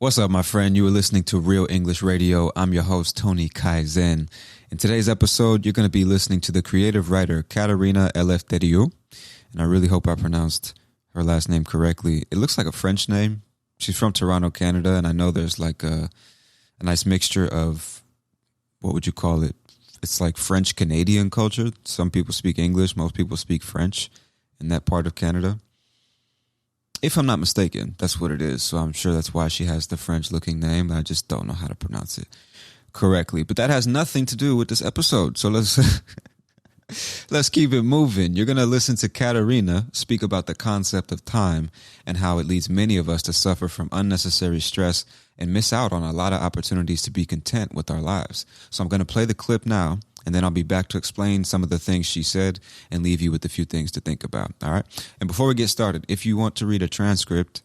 What's up, my friend? You are listening to Real English Radio. I'm your host, Tony Kaizen. In today's episode, you're going to be listening to the creative writer, Katerina Eleftheriou. And I really hope I pronounced her last name correctly. It looks like a French name. She's from Toronto, Canada. And I know there's like a nice mixture of, what would you call it? It's like French-Canadian culture. Some people speak English. Most people speak French in that part of Canada. If I'm not mistaken, that's what it is. So I'm sure that's why she has the French-looking name. I just don't know how to pronounce it correctly. But that has nothing to do with this episode. So let's keep it moving. You're going to listen to Katerina speak about the concept of time and how it leads many of us to suffer from unnecessary stress and miss out on a lot of opportunities to be content with our lives. So I'm going to play the clip now, and then I'll be back to explain some of the things she said and leave you with a few things to think about. All right. And before we get started, if you want to read a transcript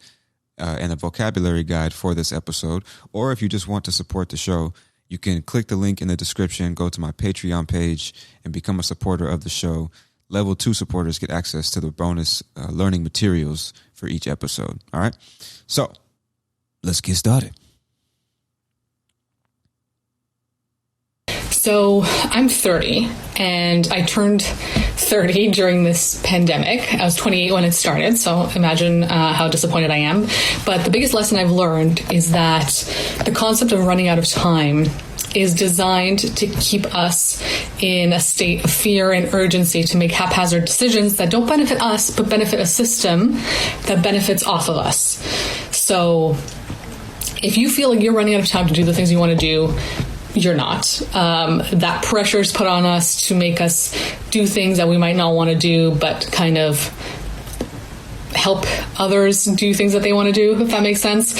and a vocabulary guide for this episode, or if you just want to support the show, you can click the link in the description, go to my Patreon page, and become a supporter of the show. Level 2 supporters get access to the bonus learning materials for each episode. All right. So let's get started. So I'm 30 and I turned 30 during this pandemic. I was 28 when it started, so imagine how disappointed I am. But the biggest lesson I've learned is that the concept of running out of time is designed to keep us in a state of fear and urgency to make haphazard decisions that don't benefit us, but benefit a system that benefits off of us. So if you feel like you're running out of time to do the things you want to do, you're not. That pressure is put on us to make us do things that we might not want to do, but kind of help others do things that they want to do, if that makes sense.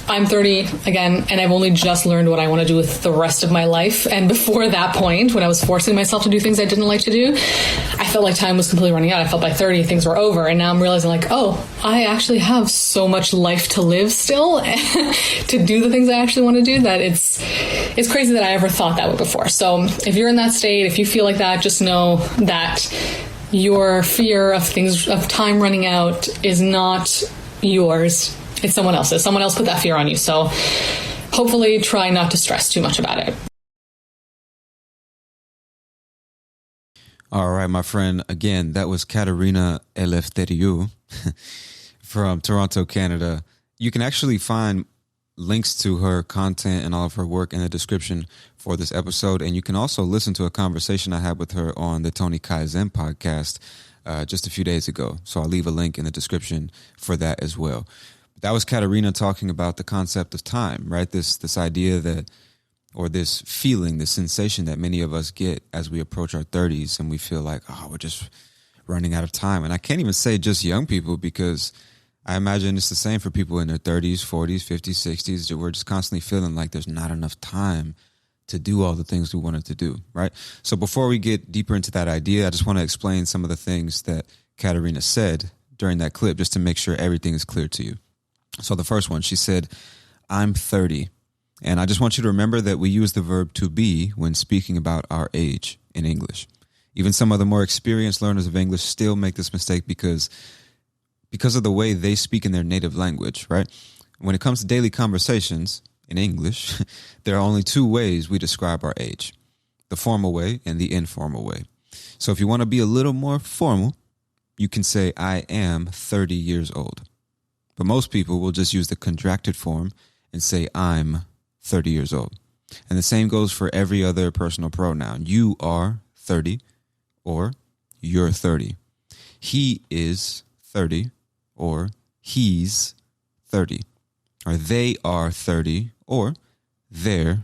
I'm 30 again, and I've only just learned what I want to do with the rest of my life. And before that point, when I was forcing myself to do things I didn't like to do, I felt like time was completely running out. I felt by 30 things were over. And now I'm realizing like, oh, I actually have so much life to live still to do the things I actually want to do that it's crazy that I ever thought that way before. So if you're in that state, if you feel like that, just know that your fear of time running out is not yours. It's someone else's. Someone else put that fear on you. So hopefully try not to stress too much about it. All right, my friend. Again, that was Katerina Eleftheriou from Toronto, Canada. You can actually find links to her content and all of her work in the description for this episode. And you can also listen to a conversation I had with her on the Tony Kaizen podcast just a few days ago. So I'll leave a link in the description for that as well. That was Katerina talking about the concept of time, right? This idea that, or this feeling, this sensation that many of us get as we approach our 30s and we feel like, oh, we're just running out of time. And I can't even say just young people, because I imagine it's the same for people in their 30s, 40s, 50s, 60s. We're just constantly feeling like there's not enough time to do all the things we wanted to do, right? So before we get deeper into that idea, I just want to explain some of the things that Katerina said during that clip, just to make sure everything is clear to you. So the first one, she said, I'm 30. And I just want you to remember that we use the verb to be when speaking about our age in English. Even some of the more experienced learners of English still make this mistake because of the way they speak in their native language, right? When it comes to daily conversations in English, there are only two ways we describe our age: the formal way and the informal way. So if you want to be a little more formal, you can say, I am 30 years old. But most people will just use the contracted form and say, I'm 30 years old. And the same goes for every other personal pronoun. You are 30 or you're 30. He is 30 or he's 30. Or they are 30 or they're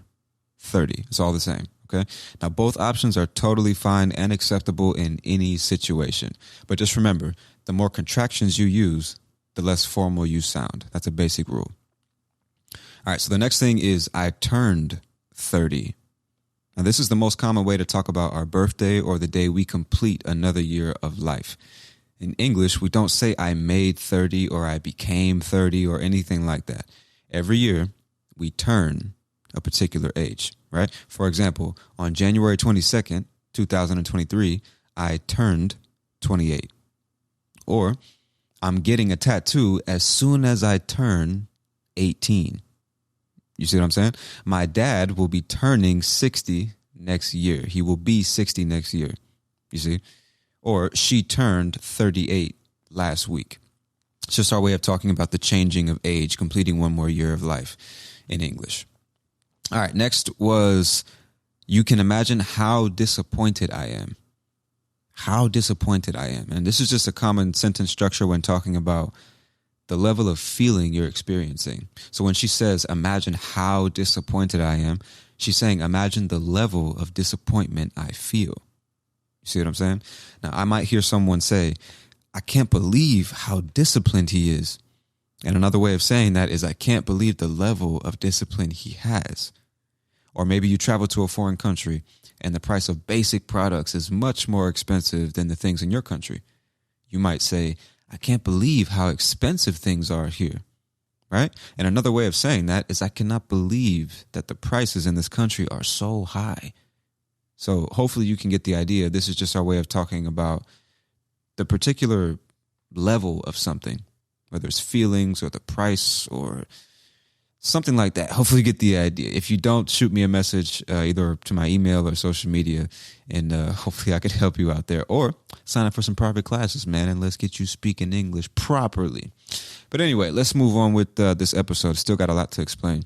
30. It's all the same. Okay. Now, both options are totally fine and acceptable in any situation. But just remember, the more contractions you use, the less formal you sound. That's a basic rule. All right. So the next thing is I turned 30. Now, this is the most common way to talk about our birthday or the day we complete another year of life. In English, we don't say I made 30 or I became 30 or anything like that. Every year, we turn a particular age, right? For example, on January 22nd, 2023, I turned 28. Or I'm getting a tattoo as soon as I turn 18. You see what I'm saying? My dad will be turning 60 next year. He will be 60 next year. You see? Or she turned 38 last week. It's just our way of talking about the changing of age, completing one more year of life in English. All right, next was, you can imagine how disappointed I am. How disappointed I am. And this is just a common sentence structure when talking about the level of feeling you're experiencing. So when she says, imagine how disappointed I am, she's saying, imagine the level of disappointment I feel. You see what I'm saying? Now, I might hear someone say, I can't believe how disciplined he is. And another way of saying that is, I can't believe the level of discipline he has. Or maybe you travel to a foreign country and the price of basic products is much more expensive than the things in your country. You might say, I can't believe how expensive things are here, right? And another way of saying that is, I cannot believe that the prices in this country are so high. So hopefully you can get the idea. This is just our way of talking about the particular level of something, whether it's feelings or the price or something like that. Hopefully you get the idea. If you don't, shoot me a message either to my email or social media, and hopefully I could help you out there. Or sign up for some private classes, man, and let's get you speaking English properly. But anyway, let's move on with this episode. Still got a lot to explain.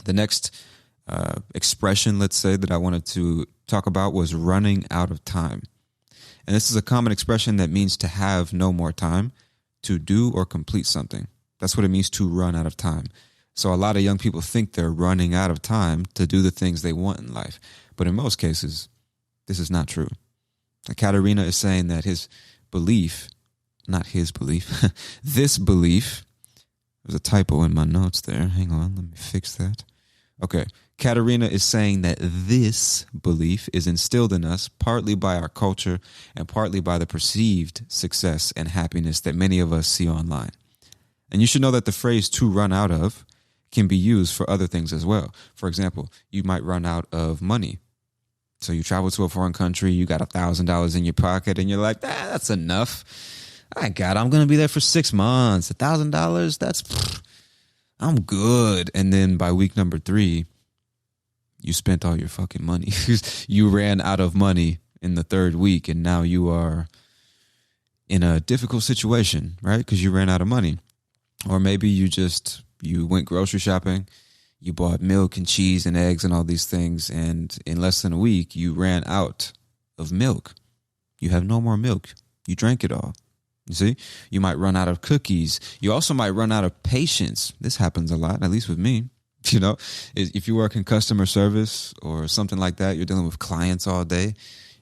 The next expression, let's say, that I wanted to talk about was running out of time. And this is a common expression that means to have no more time to do or complete something. That's what it means to run out of time. So a lot of young people think they're running out of time to do the things they want in life. But in most cases, this is not true. Katerina is saying that his belief, not his belief, this belief, there's a typo in my notes there. Hang on, let me fix that. Okay. Katerina is saying that this belief is instilled in us partly by our culture and partly by the perceived success and happiness that many of us see online. And you should know that the phrase "to run out of" can be used for other things as well. For example, you might run out of money. So you travel to a foreign country, you got $1,000 in your pocket, and you're like, that's enough. I got it. I'm going to be there for 6 months. $1,000, I'm good. And then by week number 3, you spent all your fucking money. You ran out of money in the 3rd week, and now you are in a difficult situation, right? Because you ran out of money. Or maybe you went grocery shopping, you bought milk and cheese and eggs and all these things, and in less than a week, you ran out of milk. You have no more milk. You drank it all. You see? You might run out of cookies. You also might run out of patience. This happens a lot, at least with me. You know, if you work in customer service or something like that, you're dealing with clients all day,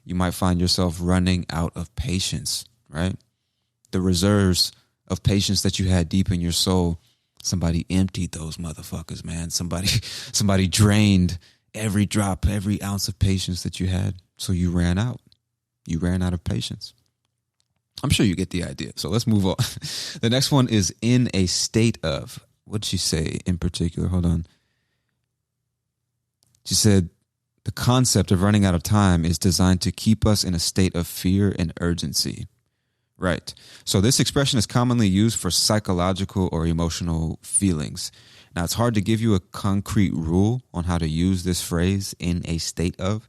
you might find yourself running out of patience, right? The reserves of patience that you had deep in your soul, somebody emptied those motherfuckers, man. Somebody drained every drop, every ounce of patience that you had. So you ran out. You ran out of patience. I'm sure you get the idea. So let's move on. The next one is in a state of. What did she say in particular? Hold on. She said, the concept of running out of time is designed to keep us in a state of fear and urgency. Right. So this expression is commonly used for psychological or emotional feelings. Now, it's hard to give you a concrete rule on how to use this phrase, in a state of,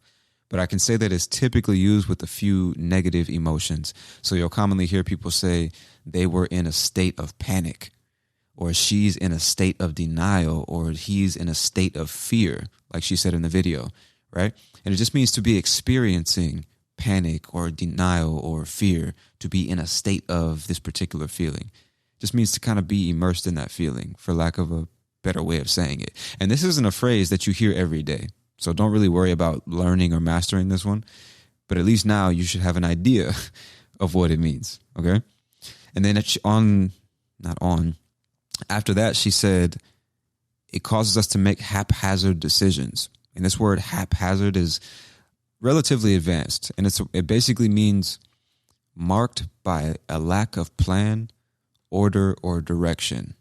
but I can say that it's typically used with a few negative emotions. So you'll commonly hear people say they were in a state of panic, or she's in a state of denial, or he's in a state of fear, like she said in the video, right? And it just means to be experiencing panic or denial or fear, to be in a state of this particular feeling. It just means to kind of be immersed in that feeling, for lack of a better way of saying it. And this isn't a phrase that you hear every day. So don't really worry about learning or mastering this one. But at least now you should have an idea of what it means, okay? And then after that, she said, it causes us to make haphazard decisions. And this word haphazard is relatively advanced. And it basically means marked by a lack of plan, order, or direction.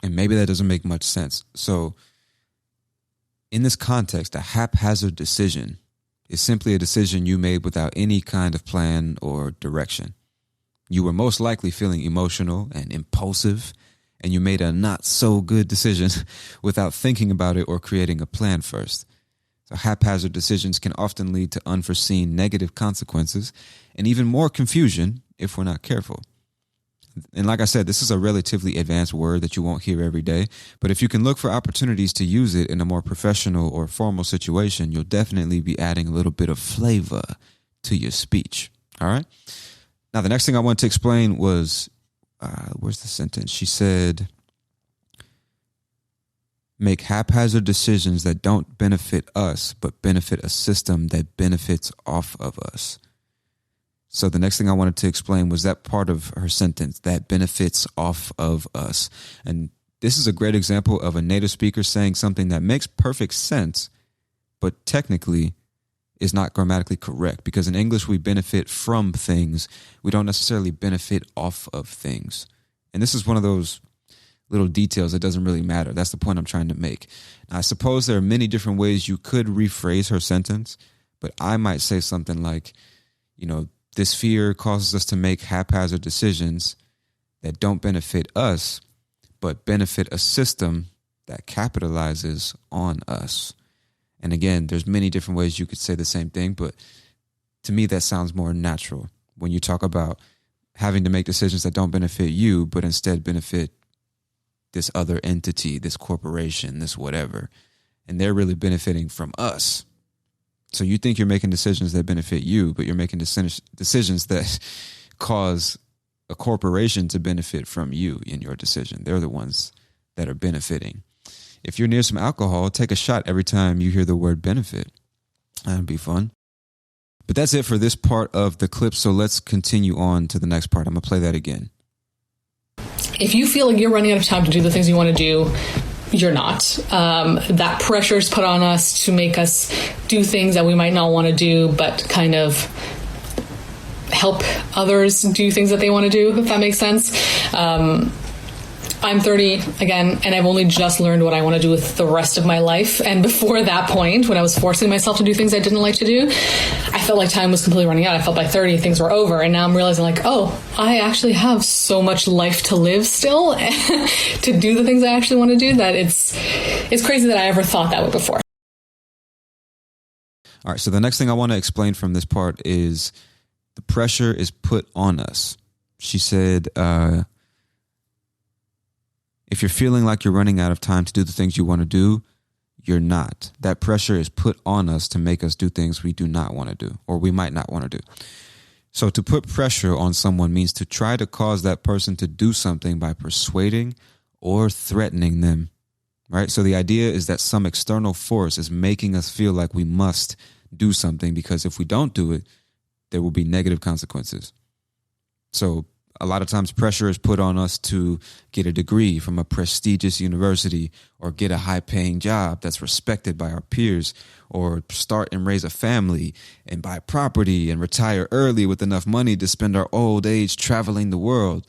And maybe that doesn't make much sense. So in this context, a haphazard decision is simply a decision you made without any kind of plan or direction. You were most likely feeling emotional and impulsive, and you made a not so good decision without thinking about it or creating a plan first. So haphazard decisions can often lead to unforeseen negative consequences and even more confusion if we're not careful. And like I said, this is a relatively advanced word that you won't hear every day, but if you can look for opportunities to use it in a more professional or formal situation, you'll definitely be adding a little bit of flavor to your speech. All right. Now, the next thing I wanted to explain was, where's the sentence? She said, make haphazard decisions that don't benefit us, but benefit a system that benefits off of us. So the next thing I wanted to explain was that part of her sentence, that benefits off of us. And this is a great example of a native speaker saying something that makes perfect sense, but technically is not grammatically correct, because in English we benefit from things. We don't necessarily benefit off of things. And this is one of those little details that doesn't really matter. That's the point I'm trying to make. Now, I suppose there are many different ways you could rephrase her sentence, but I might say something like, this fear causes us to make haphazard decisions that don't benefit us, but benefit a system that capitalizes on us. And again, there's many different ways you could say the same thing, but to me, that sounds more natural when you talk about having to make decisions that don't benefit you, but instead benefit this other entity, this corporation, this whatever. And they're really benefiting from us. So you think you're making decisions that benefit you, but you're making decisions that cause a corporation to benefit from you in your decision. They're the ones that are benefiting. If you're near some alcohol, take a shot every time you hear the word benefit. That'd be fun. But that's it for this part of the clip. So let's continue on to the next part. I'm going to play that again. If you feel like you're running out of time to do the things you want to do, you're not. That pressure is put on us to make us do things that we might not want to do, but kind of help others do things that they want to do, if that makes sense. I'm 30 again, and I've only just learned what I want to do with the rest of my life. And before that point, when I was forcing myself to do things I didn't like to do, I felt like time was completely running out. I felt by 30 things were over. And now I'm realizing I actually have so much life to live still to do the things I actually want to do, that it's crazy that I ever thought that way before. All right. So the next thing I want to explain from this part is the pressure is put on us. She said, if you're feeling like you're running out of time to do the things you want to do, you're not. That pressure is put on us to make us do things we do not want to do, or we might not want to do. So to put pressure on someone means to try to cause that person to do something by persuading or threatening them, right? So the idea is that some external force is making us feel like we must do something, because if we don't do it, there will be negative consequences. So a lot of times pressure is put on us to get a degree from a prestigious university, or get a high-paying job that's respected by our peers, or start and raise a family and buy property and retire early with enough money to spend our old age traveling the world.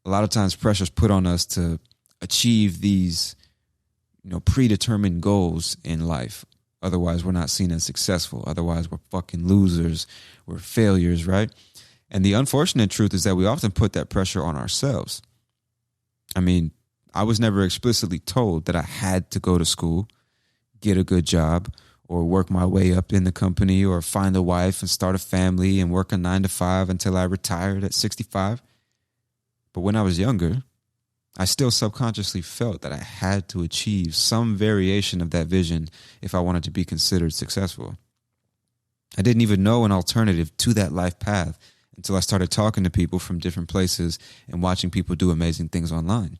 A lot of times pressure is put on us to achieve these, predetermined goals in life. Otherwise, we're not seen as successful. Otherwise, we're fucking losers. We're failures, right? And the unfortunate truth is that we often put that pressure on ourselves. I mean, I was never explicitly told that I had to go to school, get a good job, or work my way up in the company, or find a wife and start a family and work a 9-to-5 until I retired at 65. But when I was younger, I still subconsciously felt that I had to achieve some variation of that vision if I wanted to be considered successful. I didn't even know an alternative to that life path until I started talking to people from different places and watching people do amazing things online.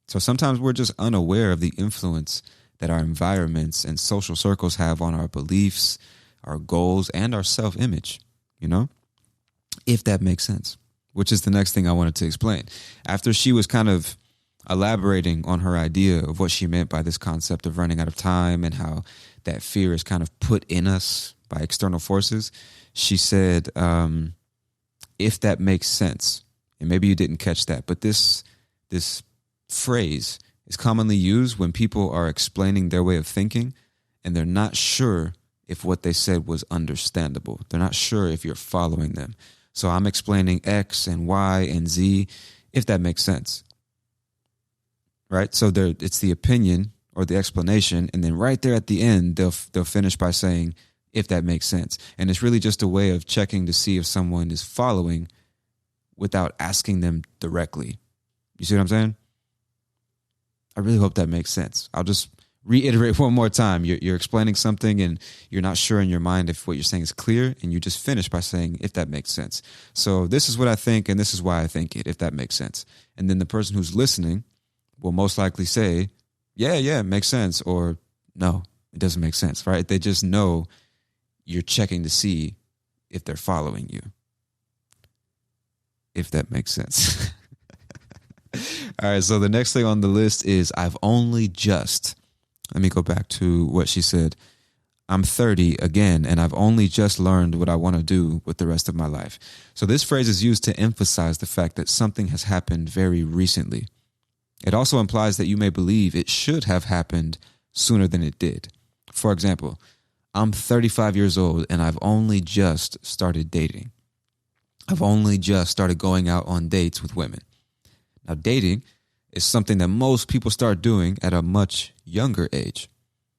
So sometimes we're just unaware of the influence that our environments and social circles have on our beliefs, our goals, and our self-image, if that makes sense, which is the next thing I wanted to explain. After she was kind of elaborating on her idea of what she meant by this concept of running out of time and how that fear is kind of put in us by external forces, she said, if that makes sense, and maybe you didn't catch that, but this phrase is commonly used when people are explaining their way of thinking and they're not sure if what they said was understandable. They're not sure if you're following them. So I'm explaining X and Y and Z, if that makes sense. right? So it's the opinion or the explanation, and then right there at the end, they'll finish by saying, if that makes sense. And it's really just a way of checking to see if someone is following without asking them directly. You see what I'm saying? I really hope that makes sense. I'll just reiterate one more time. You're explaining something and you're not sure in your mind if what you're saying is clear, and you just finish by saying, if that makes sense. So this is what I think, and this is why I think it, if that makes sense. And then the person who's listening will most likely say, yeah, it makes sense, or no, it doesn't make sense, right? They just know you're checking to see if they're following you. If that makes sense. All right, so the next thing on the list is I've only just, let me go back to what she said. I'm 30 again, and I've only just learned what I want to do with the rest of my life. So this phrase is used to emphasize the fact that something has happened very recently. It also implies that you may believe it should have happened sooner than it did. For example, I'm 35 years old and I've only just started dating. I've only just started going out on dates with women. Now, dating is something that most people start doing at a much younger age.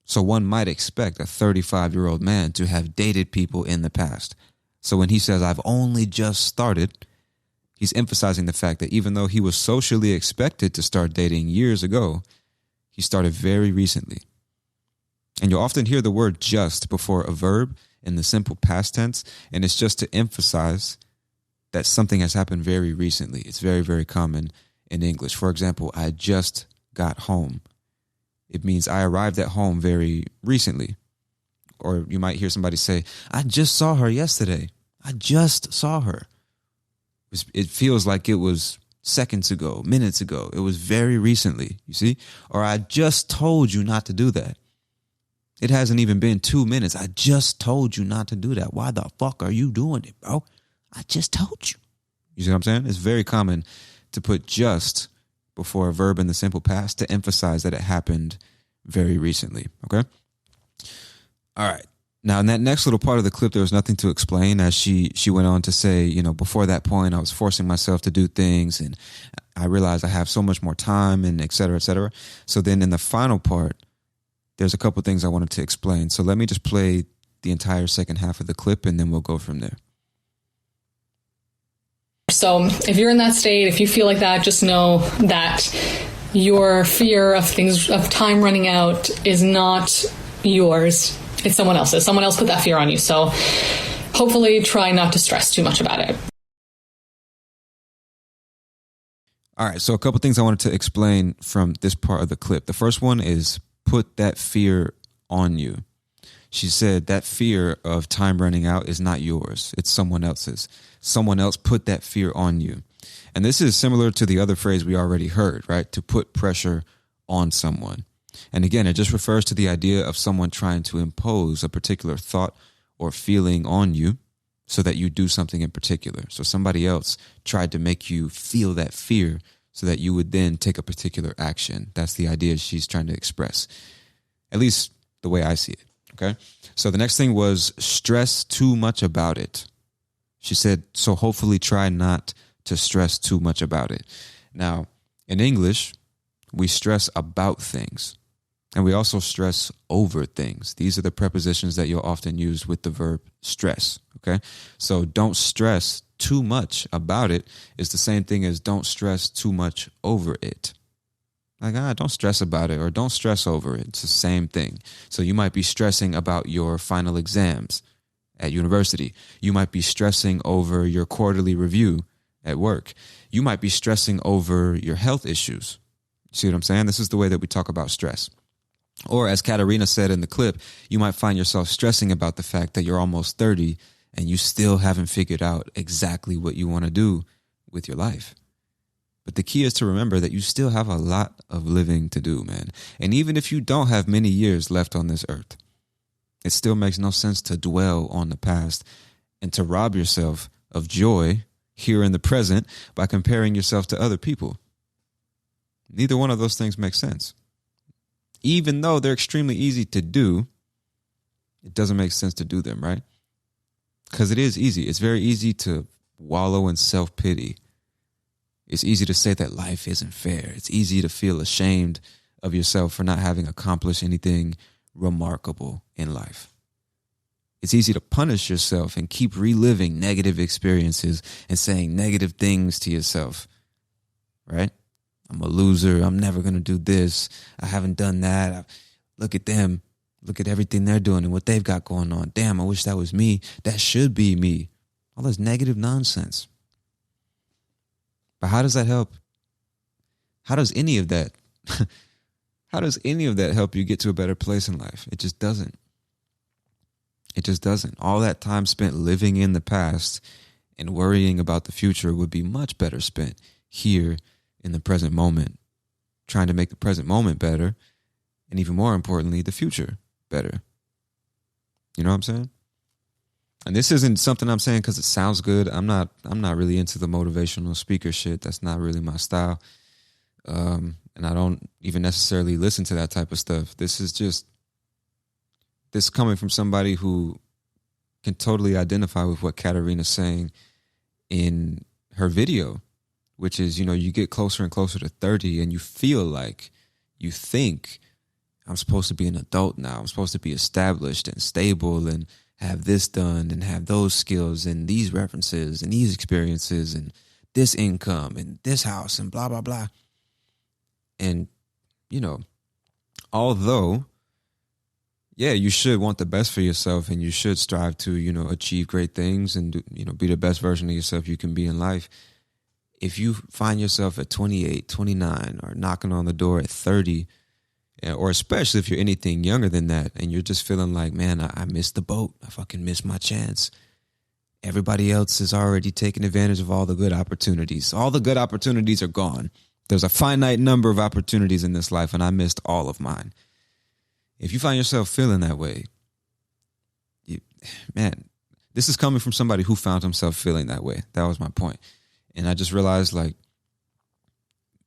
So one might expect a 35-year-old man to have dated people in the past. So when he says, I've only just started, he's emphasizing the fact that even though he was socially expected to start dating years ago, he started very recently. And you'll often hear the word just before a verb in the simple past tense, and it's just to emphasize that something has happened very recently. It's very, very common in English. For example, I just got home. It means I arrived at home very recently. Or you might hear somebody say, I just saw her yesterday. I just saw her. It feels like it was seconds ago, minutes ago. It was very recently, you see? Or I just told you not to do that. It hasn't even been 2 minutes. I just told you not to do that. Why the fuck are you doing it, bro? I just told you. You see what I'm saying? It's very common to put just before a verb in the simple past to emphasize that it happened very recently. Okay? All right. Now, in that next little part of the clip, there was nothing to explain, as she went on to say, before that point, I was forcing myself to do things, and I realized I have so much more time, and et cetera, et cetera. So then in the final part, there's a couple things I wanted to explain. So let me just play the entire second half of the clip, and then we'll go from there. So if you're in that state, if you feel like that, just know that your fear of time running out is not yours. It's someone else's. Someone else put that fear on you. So hopefully try not to stress too much about it. All right. So a couple things I wanted to explain from this part of the clip. The first one is put that fear on you. She said that fear of time running out is not yours. It's someone else's. Someone else put that fear on you. And this is similar to the other phrase we already heard, right? To put pressure on someone. And again, it just refers to the idea of someone trying to impose a particular thought or feeling on you so that you do something in particular. So somebody else tried to make you feel that fear so that you would then take a particular action. That's the idea she's trying to express, at least the way I see it. Okay. So the next thing was stress too much about it. She said, so hopefully try not to stress too much about it. Now, in English, we stress about things, and we also stress over things. These are the prepositions that you'll often use with the verb stress. Okay. So don't stress too much about it is the same thing as don't stress too much over it. Like, don't stress about it or don't stress over it. It's the same thing. So you might be stressing about your final exams at university. You might be stressing over your quarterly review at work. You might be stressing over your health issues. See what I'm saying? This is the way that we talk about stress. Or as Katarina said in the clip, you might find yourself stressing about the fact that you're almost 30 and you still haven't figured out exactly what you want to do with your life. But the key is to remember that you still have a lot of living to do, man. And even if you don't have many years left on this earth, it still makes no sense to dwell on the past and to rob yourself of joy here in the present by comparing yourself to other people. Neither one of those things makes sense. Even though they're extremely easy to do, it doesn't make sense to do them, right? Because it is easy. It's very easy to wallow in self-pity. It's easy to say that life isn't fair. It's easy to feel ashamed of yourself for not having accomplished anything remarkable in life. It's easy to punish yourself and keep reliving negative experiences and saying negative things to yourself, right? I'm a loser. I'm never going to do this. I haven't done that. Look at them. Look at everything they're doing and what they've got going on. Damn, I wish that was me. That should be me. All this negative nonsense. But how does that help? How does any of that, how does any of that help you get to a better place in life? It just doesn't. It just doesn't. All that time spent living in the past and worrying about the future would be much better spent here in the present moment, trying to make the present moment better, and even more importantly, the future better. You know what I'm saying? And this isn't something I'm saying because it sounds good. I'm not really into the motivational speaker shit. That's not really my style. And I don't even necessarily listen to that type of stuff. This is coming from somebody who can totally identify with what Katarina's saying in her video, which is, you get closer and closer to 30 and you feel like, you think, I'm supposed to be an adult now. I'm supposed to be established and stable and have this done and have those skills and these references and these experiences and this income and this house and blah, blah, blah. And, although, yeah, you should want the best for yourself and you should strive to, achieve great things and, be the best version of yourself you can be in life. If you find yourself at 28, 29 or knocking on the door at 30, or especially if you're anything younger than that and you're just feeling like, man, I missed the boat. I fucking missed my chance. Everybody else is already taking advantage of all the good opportunities. All the good opportunities are gone. There's a finite number of opportunities in this life and I missed all of mine. If you find yourself feeling that way, man, this is coming from somebody who found himself feeling that way. That was my point. And I just realized, like,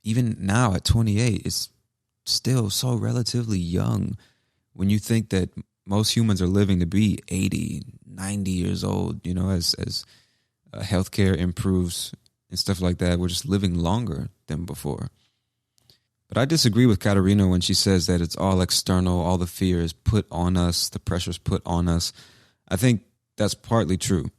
even now at 28, it's still so relatively young when you think that most humans are living to be 80, 90 years old, as healthcare improves and stuff like that. We're just living longer than before. But I disagree with Katarina when she says that it's all external, all the fear is put on us, the pressure's put on us. I think that's partly true,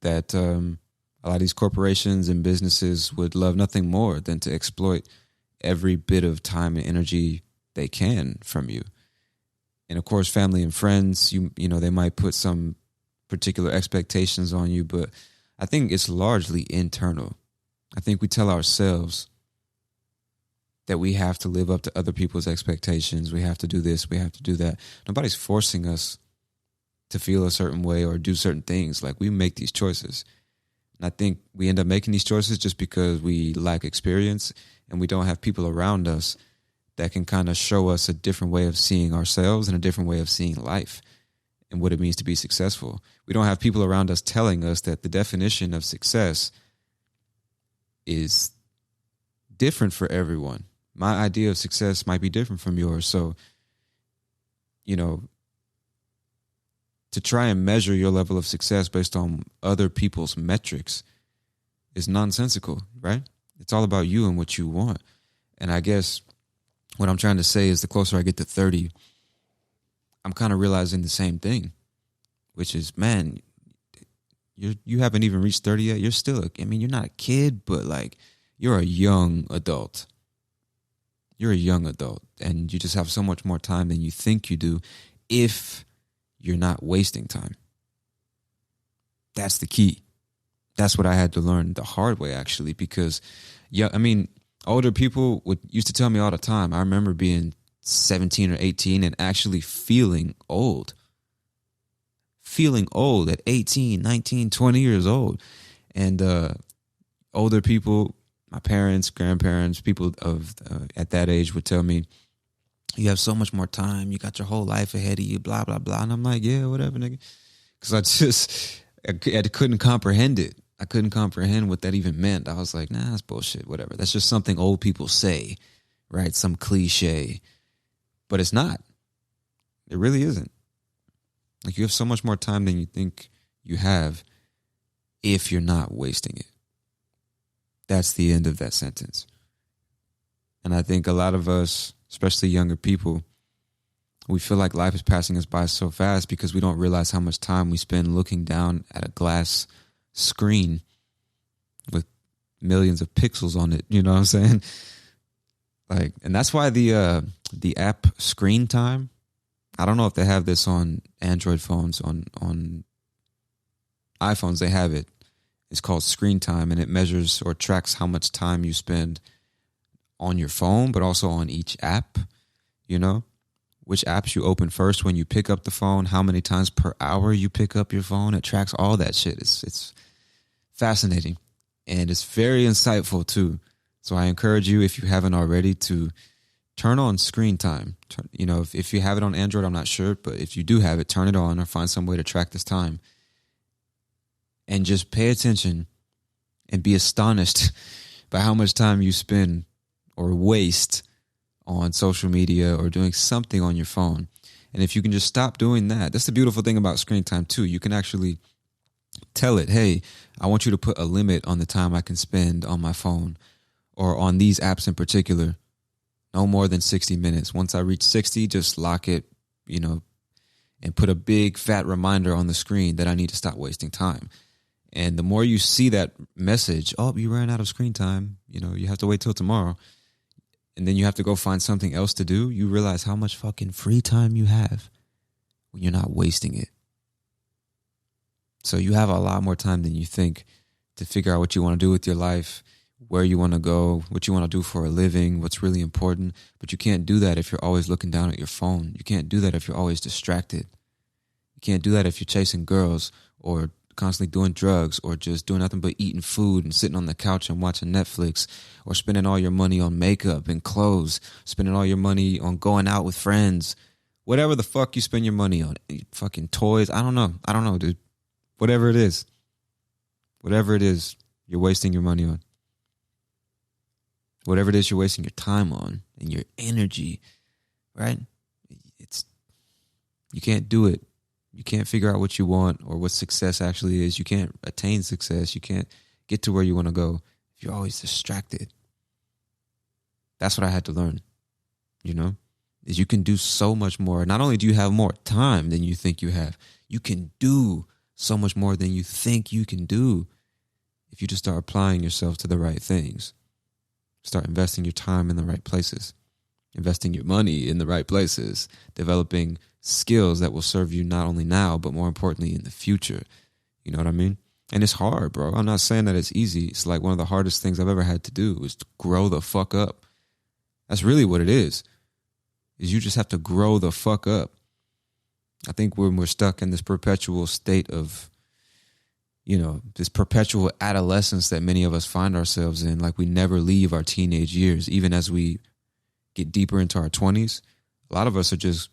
that a lot of these corporations and businesses would love nothing more than to exploit every bit of time and energy they can from you. And of course, family and friends, they might put some particular expectations on you, but I think it's largely internal. I think we tell ourselves that we have to live up to other people's expectations. We have to do this. We have to do that. Nobody's forcing us to feel a certain way or do certain things. Like, we make these choices. And I think we end up making these choices just because we lack experience and we don't have people around us that can kind of show us a different way of seeing ourselves and a different way of seeing life and what it means to be successful. We don't have people around us telling us that the definition of success is different for everyone. My idea of success might be different from yours. So, to try and measure your level of success based on other people's metrics is nonsensical, right? It's all about you and what you want. And I guess what I'm trying to say is the closer I get to 30, I'm kind of realizing the same thing, which is, man, you haven't even reached 30 yet. You're still, you're not a kid, but like, you're a young adult. You're a young adult and you just have so much more time than you think you do if you're not wasting time. That's the key. That's what I had to learn the hard way, actually, because, older people used to tell me all the time. I remember being 17 or 18 and actually feeling old. Feeling old at 18, 19, 20 years old. And older people, my parents, grandparents, people of at that age would tell me, you have so much more time. You got your whole life ahead of you, blah, blah, blah. And I'm like, yeah, whatever, nigga. Because I couldn't comprehend it. I couldn't comprehend what that even meant. I was like, nah, that's bullshit, whatever. That's just something old people say, right? Some cliche. But it's not. It really isn't. Like, you have so much more time than you think you have if you're not wasting it. that's the end of that sentence. And I think a lot of us, especially younger people, we feel like life is passing us by so fast because we don't realize how much time we spend looking down at a glass screen with millions of pixels on it. You know what I'm saying? Like, and that's why the app Screen Time, I don't know if they have this on Android phones. On iPhones, they have it. It's called Screen Time, and it measures or tracks how much time you spend on your phone, but also on each app, you know, which apps you open first when you pick up the phone, how many times per hour you pick up your phone. It tracks all that shit. It's fascinating, and it's very insightful too. So I encourage you, if you haven't already, to turn on Screen Time. You know, if you have it on Android, I'm not sure, but if you do have it, turn it on or find some way to track this time. And just pay attention and be astonished by how much time you spend or waste on social media or doing something on your phone. And if you can just stop doing that, that's the beautiful thing about Screen Time too. You can actually tell it, hey, I want you to put a limit on the time I can spend on my phone or on these apps in particular. No more than 60 minutes. Once I reach 60, just lock it, you know, and put a big fat reminder on the screen that I need to stop wasting time. And the more you see that message, oh, you ran out of screen time, you know, you have to wait till tomorrow, and then you have to go find something else to do, you realize how much fucking free time you have when you're not wasting it. So you have a lot more time than you think to figure out what you want to do with your life, where you want to go, what you want to do for a living, what's really important. But you can't do that if you're always looking down at your phone. You can't do that if you're always distracted. You can't do that if you're chasing girls or constantly doing drugs or just doing nothing but eating food and sitting on the couch and watching Netflix, or spending all your money on makeup and clothes, spending all your money on going out with friends, whatever the fuck you spend your money on, fucking toys. I don't know, dude. Whatever it is, you're wasting your money on. Whatever it is you're wasting your time on and your energy, right? You can't do it. You can't figure out what you want or what success actually is. You can't attain success. You can't get to where you want to go if you're always distracted. That's what I had to learn, you know, is you can do so much more. Not only do you have more time than you think you have, you can do so much more than you think you can do if you just start applying yourself to the right things. Start investing your time in the right places, investing your money in the right places, developing skills that will serve you not only now, but more importantly in the future. You know what I mean? And it's hard, bro. I'm not saying that it's easy. It's like one of the hardest things I've ever had to do is to grow the fuck up. That's really what it is you just have to grow the fuck up. I think when we're stuck in this perpetual state of, you know, this perpetual adolescence that many of us find ourselves in, like we never leave our teenage years, even as we get deeper into our 20s, a lot of us are just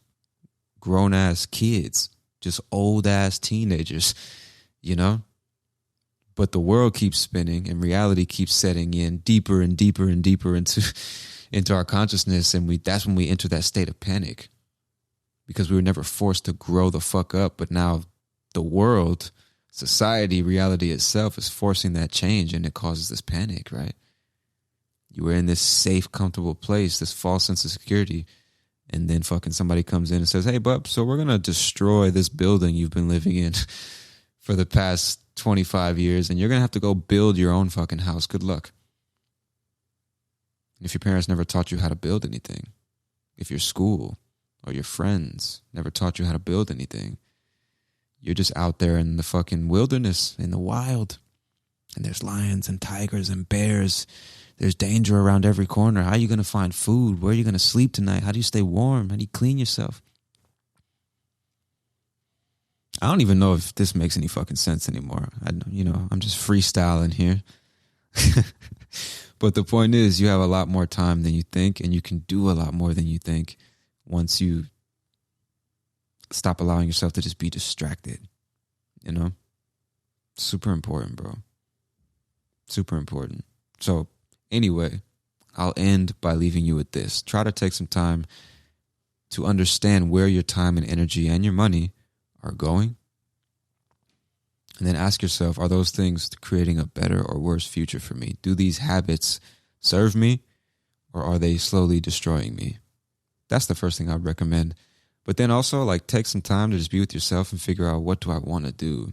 grown-ass kids, just old-ass teenagers, you know? But the world keeps spinning and reality keeps setting in deeper and deeper and deeper into our consciousness, and that's when we enter that state of panic because we were never forced to grow the fuck up, but now the world, society, reality itself is forcing that change, and it causes this panic, right? You were in this safe, comfortable place, this false sense of security, and then fucking somebody comes in and says, hey, bub, so we're going to destroy this building you've been living in for the past 25 years, and you're going to have to go build your own fucking house. Good luck. If your parents never taught you how to build anything, if your school or your friends never taught you how to build anything, you're just out there in the fucking wilderness, in the wild, and there's lions and tigers and bears. There's danger around every corner. How are you going to find food? Where are you going to sleep tonight? How do you stay warm? How do you clean yourself? I don't even know if this makes any fucking sense anymore. I'm just freestyling here. But the point is, you have a lot more time than you think, and you can do a lot more than you think once you stop allowing yourself to just be distracted. You know? Super important, bro. Super important. So, anyway, I'll end by leaving you with this. Try to take some time to understand where your time and energy and your money are going. And then ask yourself, are those things creating a better or worse future for me? Do these habits serve me, or are they slowly destroying me? That's the first thing I'd recommend. But then also, like, take some time to just be with yourself and figure out, what do I want to do?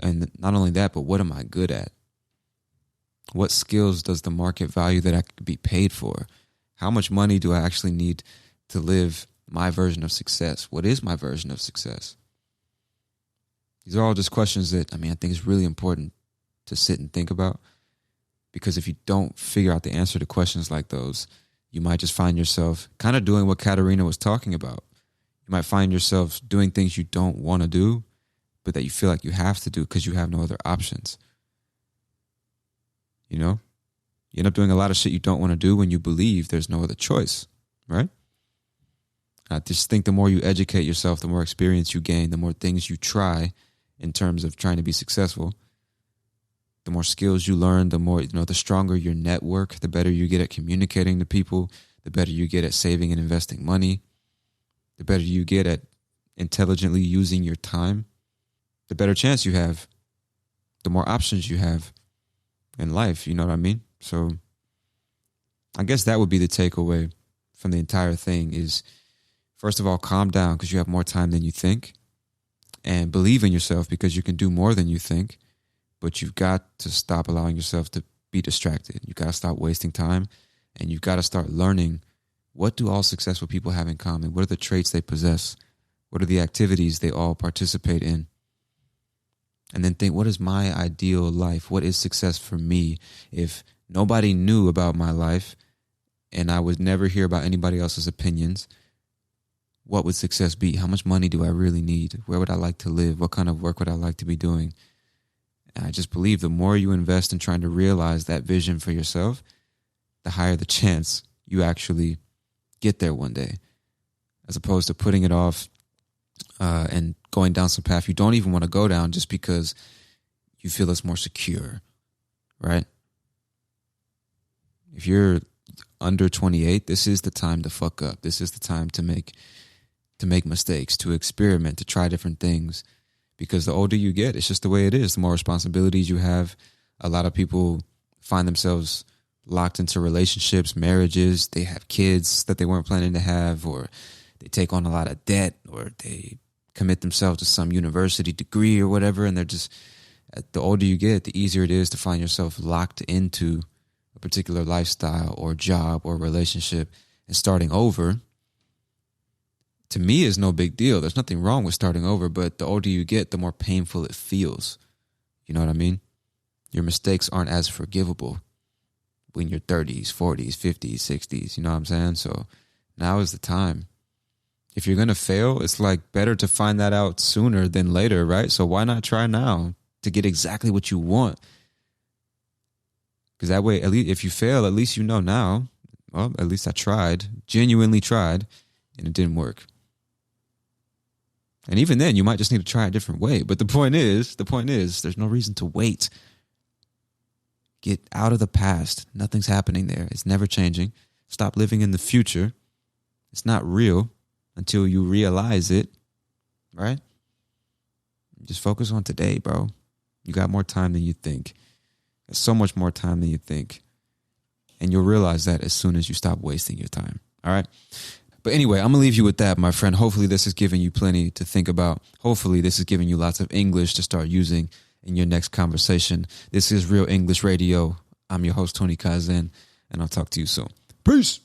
And not only that, but what am I good at? What skills does the market value that I could be paid for? How much money do I actually need to live my version of success? What is my version of success? These are all just questions that, I think it's really important to sit and think about, because if you don't figure out the answer to questions like those, you might just find yourself kind of doing what Katerina was talking about. You might find yourself doing things you don't want to do, but that you feel like you have to do because you have no other options. You know? You end up doing a lot of shit you don't want to do when you believe there's no other choice, right? I just think the more you educate yourself, the more experience you gain, the more things you try in terms of trying to be successful, the more skills you learn, the more, the stronger your network, the better you get at communicating to people, the better you get at saving and investing money, the better you get at intelligently using your time, the better chance you have, the more options you have in life. You know what I mean? So I guess that would be the takeaway from the entire thing is, first of all, calm down because you have more time than you think, and believe in yourself because you can do more than you think. But you've got to stop allowing yourself to be distracted. You've got to stop wasting time, and you've got to start learning, what do all successful people have in common? What are the traits they possess? What are the activities they all participate in? And then think, what is my ideal life? What is success for me? If nobody knew about my life and I would never hear about anybody else's opinions, what would success be? How much money do I really need? Where would I like to live? What kind of work would I like to be doing? And I just believe the more you invest in trying to realize that vision for yourself, the higher the chance you actually get there one day, as opposed to putting it off and going down some path you don't even want to go down just because you feel it's more secure, right? If you're under 28, this is the time to fuck up. This is the time to make mistakes, to experiment, to try different things. Because the older you get, it's just the way it is. The more responsibilities you have. A lot of people find themselves locked into relationships, marriages. They have kids that they weren't planning to have, or they take on a lot of debt, or they commit themselves to some university degree or whatever. And they're just, the older you get, the easier it is to find yourself locked into a particular lifestyle or job or relationship, and starting over, to me, is no big deal. There's nothing wrong with starting over, but the older you get, the more painful it feels. You know what I mean? Your mistakes aren't as forgivable when you're 30s, 40s, 50s, 60s. You know what I'm saying? So now is the time. If you're going to fail, it's like better to find that out sooner than later, right? So why not try now to get exactly what you want? Because that way, at least if you fail, at least you know now, well, at least I tried, genuinely tried, and it didn't work. And even then, you might just need to try a different way. But the point is, there's no reason to wait. Get out of the past. Nothing's happening there. It's never changing. Stop living in the future. It's not real until you realize it, right? Just focus on today, bro. You got more time than you think. There's so much more time than you think. And you'll realize that as soon as you stop wasting your time, all right? But anyway, I'm going to leave you with that, my friend. Hopefully this has given you plenty to think about. Hopefully this has given you lots of English to start using in your next conversation. This is Real English Radio. I'm your host, Tony Kaizen, and I'll talk to you soon. Peace.